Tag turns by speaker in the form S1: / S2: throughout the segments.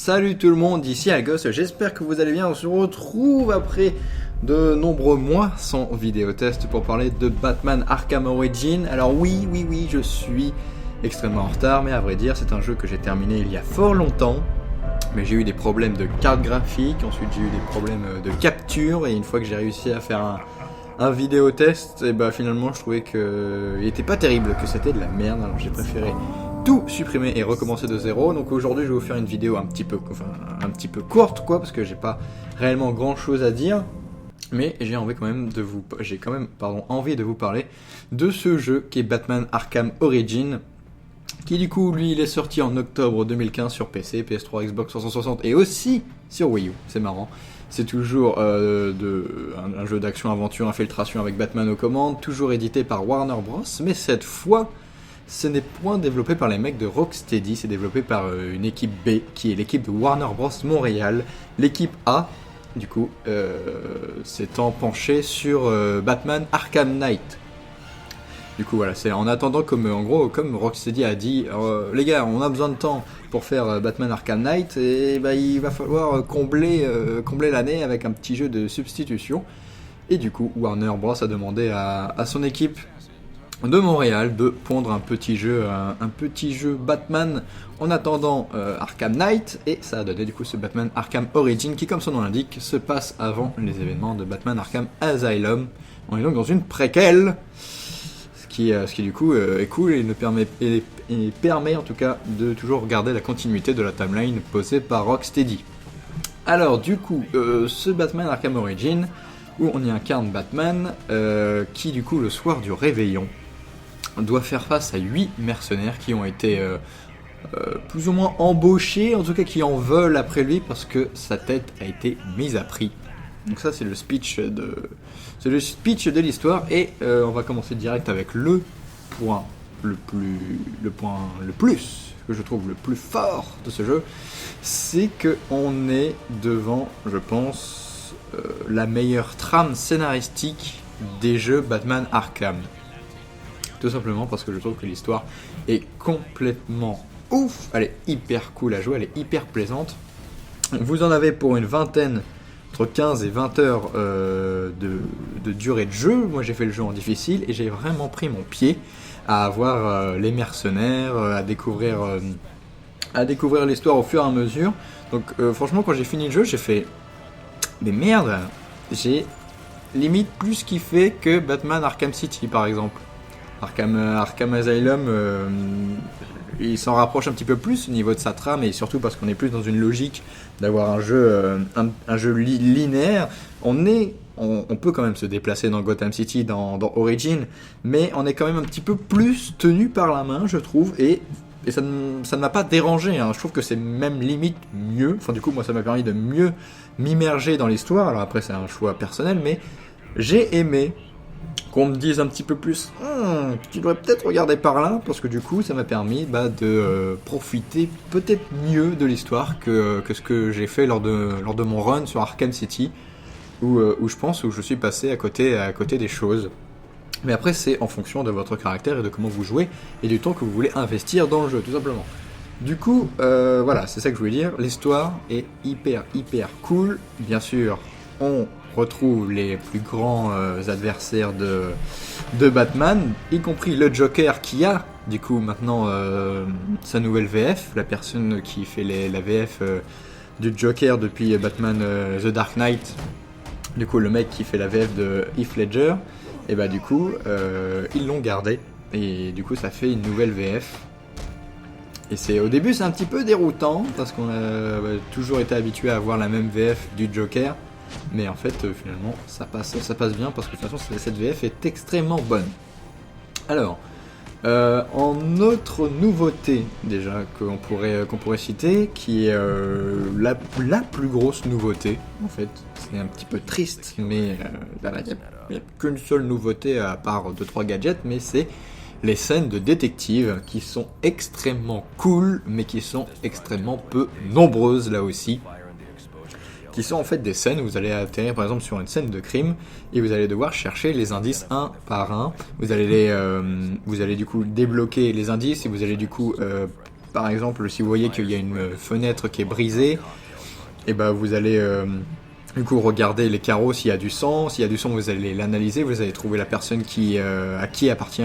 S1: Salut tout le monde, ici Algos, j'espère que vous allez bien. On se retrouve après de nombreux mois sans vidéo test pour parler de Batman Arkham Origins. Alors oui, je suis extrêmement en retard, mais à vrai dire c'est un jeu que j'ai terminé il y a fort longtemps. Mais j'ai eu des problèmes de carte graphique, ensuite j'ai eu des problèmes de capture, et une fois que j'ai réussi à faire un vidéo test, et bah finalement je trouvais qu'il était pas terrible, que c'était de la merde, alors j'ai préféré tout supprimer et recommencer de zéro. Donc aujourd'hui je vais vous faire une vidéo un petit peu courte quoi, parce que j'ai pas réellement grand chose à dire, mais j'ai quand même envie de vous parler de ce jeu qui est Batman Arkham Origins, qui du coup lui il est sorti en octobre 2015 sur PC, PS3, Xbox 360 et aussi sur Wii U. C'est marrant. C'est toujours un jeu d'action-aventure, infiltration avec Batman aux commandes, toujours édité par Warner Bros. Mais cette fois, ce n'est point développé par les mecs de Rocksteady, c'est développé par une équipe B, qui est l'équipe de Warner Bros. Montréal. L'équipe A, du coup, s'étant penchée sur Batman Arkham Knight. Du coup voilà, c'est en attendant comme Rocksteady a dit, les gars, on a besoin de temps pour faire Batman Arkham Knight, et bah, il va falloir combler l'année avec un petit jeu de substitution. Et du coup, Warner Bros a demandé à son équipe de Montréal de pondre un petit jeu Batman en attendant Arkham Knight, et ça a donné du coup ce Batman Arkham Origins qui, comme son nom l'indique, se passe avant les événements de Batman Arkham Asylum. On est donc dans une préquelle. Ce qui du coup est cool et permet en tout cas de toujours garder la continuité de la timeline posée par Rocksteady. Alors du coup, ce Batman Arkham Origins, où on y incarne Batman, qui du coup le soir du réveillon doit faire face à 8 mercenaires qui ont été plus ou moins embauchés, en tout cas qui en veulent après lui parce que sa tête a été mise à prix. Donc ça c'est le speech de l'histoire, et on va commencer direct avec le point le plus que je trouve le plus fort de ce jeu, c'est que on est devant, je pense, la meilleure trame scénaristique des jeux Batman Arkham. Tout simplement parce que je trouve que l'histoire est complètement ouf, elle est hyper cool à jouer, elle est hyper plaisante. Vous en avez pour une vingtaine, entre 15 et 20 heures de durée de jeu. Moi j'ai fait le jeu en difficile et j'ai vraiment pris mon pied à avoir les mercenaires, à découvrir l'histoire au fur et à mesure. Donc franchement quand j'ai fini le jeu j'ai fait mais merde, j'ai limite plus kiffé que Batman Arkham City par exemple. Arkham Asylum, il s'en rapproche un petit peu plus au niveau de sa trame, et surtout parce qu'on est plus dans une logique d'avoir un jeu linéaire. On peut quand même se déplacer dans Gotham City, dans Origins, mais on est quand même un petit peu plus tenu par la main, je trouve, et ça ne m'a pas dérangé, hein. Je trouve que c'est même limite mieux. Enfin du coup moi ça m'a permis de mieux m'immerger dans l'histoire. Alors après c'est un choix personnel, mais j'ai aimé qu'on me dise un petit peu plus tu devrais peut-être regarder par là, parce que du coup ça m'a permis de profiter peut-être mieux de l'histoire que ce que j'ai fait lors de mon run sur Arkham City, où je suis passé à côté des choses. Mais après c'est en fonction de votre caractère et de comment vous jouez et du temps que vous voulez investir dans le jeu, tout simplement. Du coup voilà, c'est ça que je voulais dire. L'histoire est hyper cool. Bien sûr on retrouve les plus grands adversaires de Batman, y compris le Joker, qui a du coup maintenant sa nouvelle VF, la personne qui fait la VF du Joker depuis Batman The Dark Knight. Du coup le mec qui fait la VF de Heath Ledger, et bah du coup ils l'ont gardé, et du coup ça fait une nouvelle VF. Et au début c'est un petit peu déroutant parce qu'on a toujours été habitué à voir la même VF du Joker. Mais en fait, finalement, ça passe bien parce que de toute façon, cette VF est extrêmement bonne. Alors, en autre nouveauté déjà qu'on pourrait citer, qui est la plus grosse nouveauté, en fait, c'est un petit peu triste, mais il n'y a qu'une seule nouveauté à part 2-3 gadgets, mais c'est les scènes de détective qui sont extrêmement cool, mais qui sont extrêmement peu nombreuses là aussi. Qui sont en fait des scènes où vous allez atterrir par exemple sur une scène de crime et vous allez devoir chercher les indices un par un. Vous allez du coup débloquer les indices et vous allez du coup Par exemple, si vous voyez qu'il y a une fenêtre qui est brisée, et ben vous allez du coup regarder les carreaux s'il y a du sang. S'il y a du sang, vous allez l'analyser, vous allez trouver la personne à qui appartient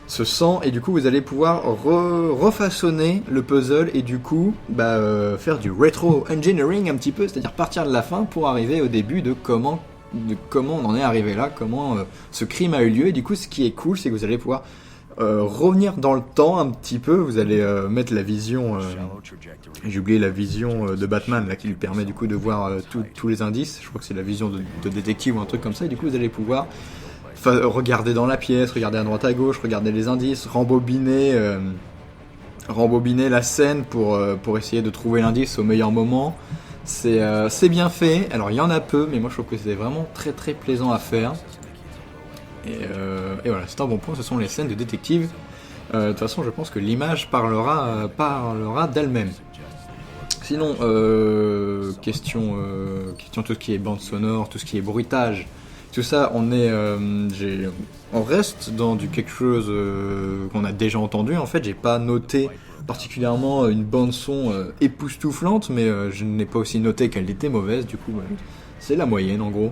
S1: ce sang, et du coup vous allez pouvoir refaçonner le puzzle et du coup faire du retro engineering un petit peu, c'est-à-dire partir de la fin pour arriver au début de comment on en est arrivé là, comment ce crime a eu lieu. Et du coup ce qui est cool, c'est que vous allez pouvoir revenir dans le temps un petit peu. Vous allez mettre la vision, j'ai oublié la vision de Batman là, qui lui permet du coup de voir tous les indices. Je crois que c'est la vision de détective ou un truc comme ça, et du coup vous allez pouvoir regarder dans la pièce, regarder à droite à gauche, regarder les indices, rembobiner la scène pour essayer de trouver l'indice au meilleur moment. C'est bien fait. Alors il y en a peu, mais moi je trouve que c'est vraiment très très plaisant à faire. Et voilà, c'est un bon point, ce sont les scènes de détective. De toute façon, je pense que l'image parlera d'elle-même. Sinon, question tout ce qui est bande sonore, tout ce qui est bruitage, tout ça, on reste dans quelque chose qu'on a déjà entendu. En fait, j'ai pas noté particulièrement une bande son époustouflante, mais je n'ai pas aussi noté qu'elle était mauvaise. Du coup, c'est la moyenne en gros.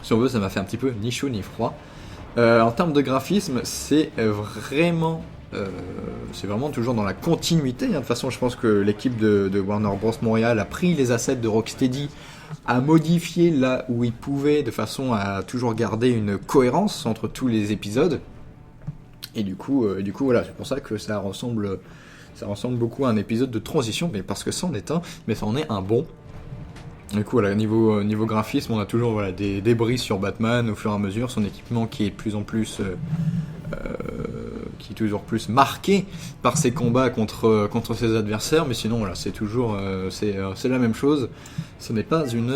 S1: Si on veut, ça m'a fait un petit peu ni chaud ni froid. En termes de graphisme, c'est vraiment toujours dans la continuité. De toute façon, je pense que l'équipe de Warner Bros. Montréal a pris les assets de Rocksteady, a modifié là où ils pouvaient, de façon à toujours garder une cohérence entre tous les épisodes. Et du coup voilà, c'est pour ça que ça ressemble beaucoup à un épisode de transition, mais parce que c'en est un, mais ça en est un bon. Du coup, voilà, niveau graphisme, on a toujours des débris sur Batman au fur et à mesure, son équipement qui est toujours plus marqué par ses combats contre ses adversaires, mais sinon voilà, c'est toujours c'est la même chose. Ce n'est pas une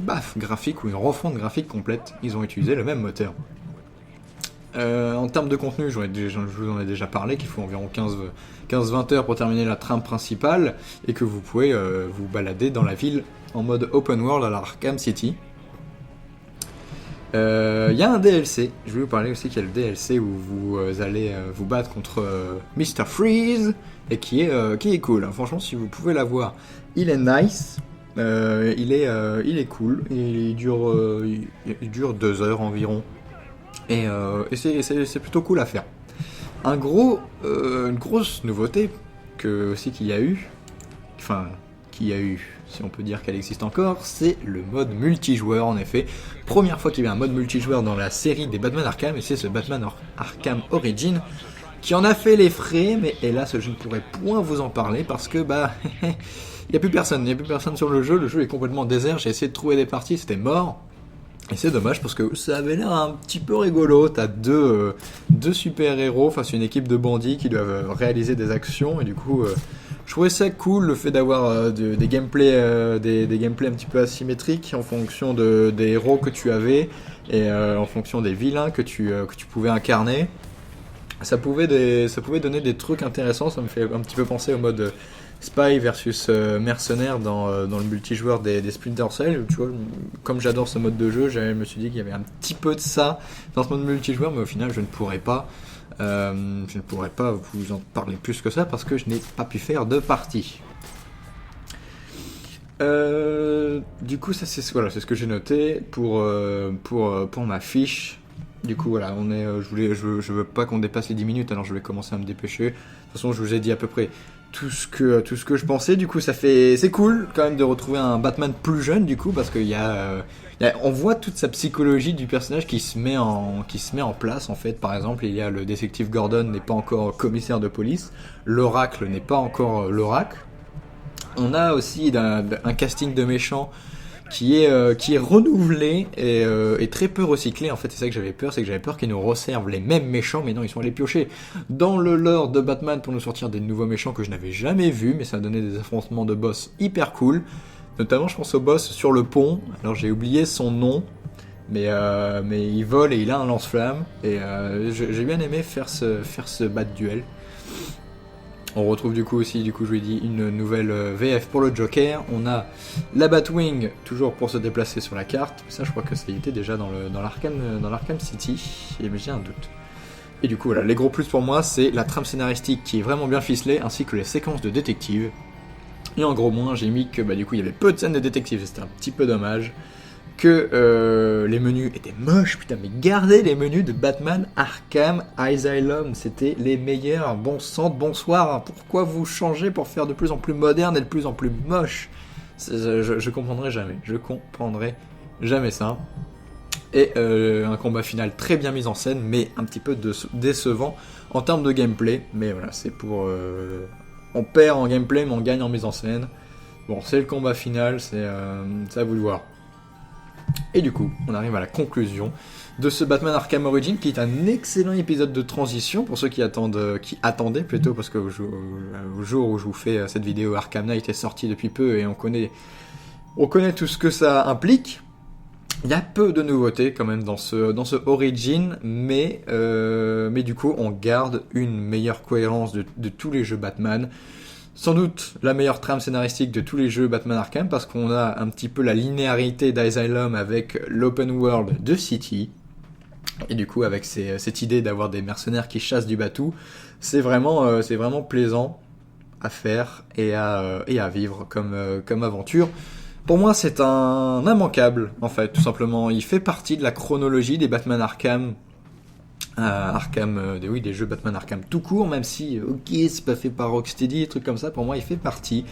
S1: baffe graphique ou une refonte graphique complète, ils ont utilisé le même moteur. En termes de contenu, je vous en ai déjà parlé, qu'il faut environ 15-20 heures pour terminer la trame principale, et que vous pouvez vous balader dans la ville en mode open world à la Arkham City. Il y a un DLC, je vais vous parler aussi qu'il y a le DLC où vous allez vous battre contre Mr. Freeze, et qui est cool. Franchement, si vous pouvez l'avoir, il est nice, il est cool, et il dure 2 heures environ. Et c'est plutôt cool à faire. Une grosse nouveauté qu'il y a eu, si on peut dire qu'elle existe encore, c'est le mode multijoueur. En effet, première fois qu'il y avait un mode multijoueur dans la série des Batman Arkham, et c'est ce Batman Arkham Origins qui en a fait les frais, mais hélas je ne pourrais point vous en parler parce que il n'y a plus personne sur le jeu est complètement désert. J'ai essayé de trouver des parties, c'était mort. Et c'est dommage parce que ça avait l'air un petit peu rigolo. T'as deux super-héros face à une équipe de bandits qui doivent réaliser des actions. Et du coup, je trouvais ça cool, le fait d'avoir des gameplays un petit peu asymétriques en fonction des héros que tu avais et en fonction des vilains que tu pouvais incarner. Ça pouvait donner des trucs intéressants. Ça me fait un petit peu penser au mode Spy versus mercenaire dans le multijoueur des Splinter Cell. Tu vois, comme j'adore ce mode de jeu, je me suis dit qu'il y avait un petit peu de ça dans ce mode multijoueur, mais au final je ne pourrais pas vous en parler plus que ça parce que je n'ai pas pu faire de partie. Du coup ça c'est ce que j'ai noté pour ma fiche. Du coup voilà, je veux pas qu'on dépasse les 10 minutes, alors je vais commencer à me dépêcher. De toute façon je vous ai dit à peu près tout ce que je pensais. Du coup c'est cool quand même de retrouver un Batman plus jeune, du coup, parce qu'il on voit toute sa psychologie du personnage qui se met en place en fait. Par exemple, il y a le détective Gordon n'est pas encore commissaire de police, l'Oracle n'est pas encore l'Oracle. On a aussi un casting de méchants qui est renouvelé et très peu recyclé. En fait, c'est ça que j'avais peur, qu'ils nous resservent les mêmes méchants, mais non, ils sont allés piocher dans le lore de Batman pour nous sortir des nouveaux méchants que je n'avais jamais vus, mais ça a donné des affrontements de boss hyper cool. Notamment, je pense au boss sur le pont. Alors, j'ai oublié son nom, mais il vole et il a un lance-flamme, et j'ai bien aimé faire ce battle duel. On retrouve du coup, je vous ai dit, une nouvelle VF pour le Joker. On a la Batwing, toujours pour se déplacer sur la carte. Ça, je crois que ça y était déjà dans l'Arkham City, mais j'ai un doute. Et du coup, voilà, les gros plus pour moi, c'est la trame scénaristique qui est vraiment bien ficelée, ainsi que les séquences de détective. Et en gros moins, j'ai mis que du coup, il y avait peu de scènes de détective, c'était un petit peu dommage. Que les menus étaient moches, putain, mais gardez les menus de Batman Arkham Asylum, c'était les meilleurs. Bon sang, bonsoir, hein. Pourquoi vous changez pour faire de plus en plus moderne et de plus en plus moche? Je comprendrai jamais ça. Et un combat final très bien mis en scène, mais un petit peu décevant en termes de gameplay. Mais voilà, c'est pour... on perd en gameplay, mais on gagne en mise en scène. Bon, c'est le combat final, c'est à vous de voir. Et du coup, on arrive à la conclusion de ce Batman Arkham Origins, qui est un excellent épisode de transition pour ceux qui attendaient plutôt, parce que au jour où je vous fais cette vidéo, Arkham Knight est sorti depuis peu et on connaît tout ce que ça implique. Il y a peu de nouveautés quand même dans ce Origin, mais du coup, on garde une meilleure cohérence de tous les jeux Batman. Sans doute la meilleure trame scénaristique de tous les jeux Batman Arkham, parce qu'on a un petit peu la linéarité d'Asylum avec l'open world de City. Et du coup, avec cette idée d'avoir des mercenaires qui chassent du batou, c'est vraiment plaisant à faire et à vivre comme aventure. Pour moi, c'est un immanquable, en fait, tout simplement. Il fait partie de la chronologie des Batman Arkham. Des jeux Batman Arkham tout court, même si, ok, c'est pas fait par Rocksteady, des trucs comme ça, pour moi, il fait partie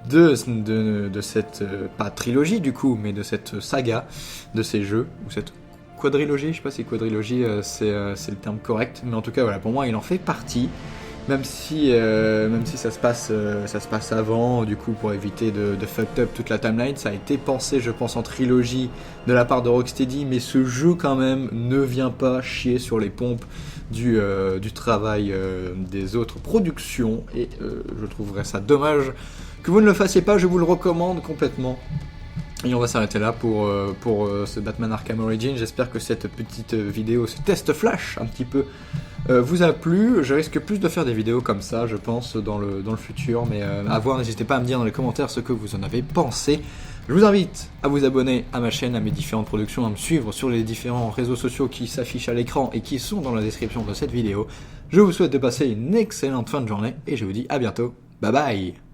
S1: de cette, pas trilogie du coup, mais de cette saga de ces jeux, ou cette quadrilogie, je sais pas si quadrilogie c'est le terme correct, mais en tout cas, voilà, pour moi, il en fait partie. Même si ça se passe avant, du coup, pour éviter de fuck up toute la timeline, ça a été pensé, je pense, en trilogie de la part de Rocksteady, mais ce jeu, quand même, ne vient pas chier sur les pompes du travail des autres productions, et je trouverais ça dommage que vous ne le fassiez pas, je vous le recommande complètement. Et on va s'arrêter là pour ce Batman Arkham Origins. J'espère que cette petite vidéo, ce test flash un petit peu, vous a plu. Je risque plus de faire des vidéos comme ça, je pense, dans le futur. Mais à voir, n'hésitez pas à me dire dans les commentaires ce que vous en avez pensé. Je vous invite à vous abonner à ma chaîne, à mes différentes productions, à me suivre sur les différents réseaux sociaux qui s'affichent à l'écran et qui sont dans la description de cette vidéo. Je vous souhaite de passer une excellente fin de journée et je vous dis à bientôt. Bye bye!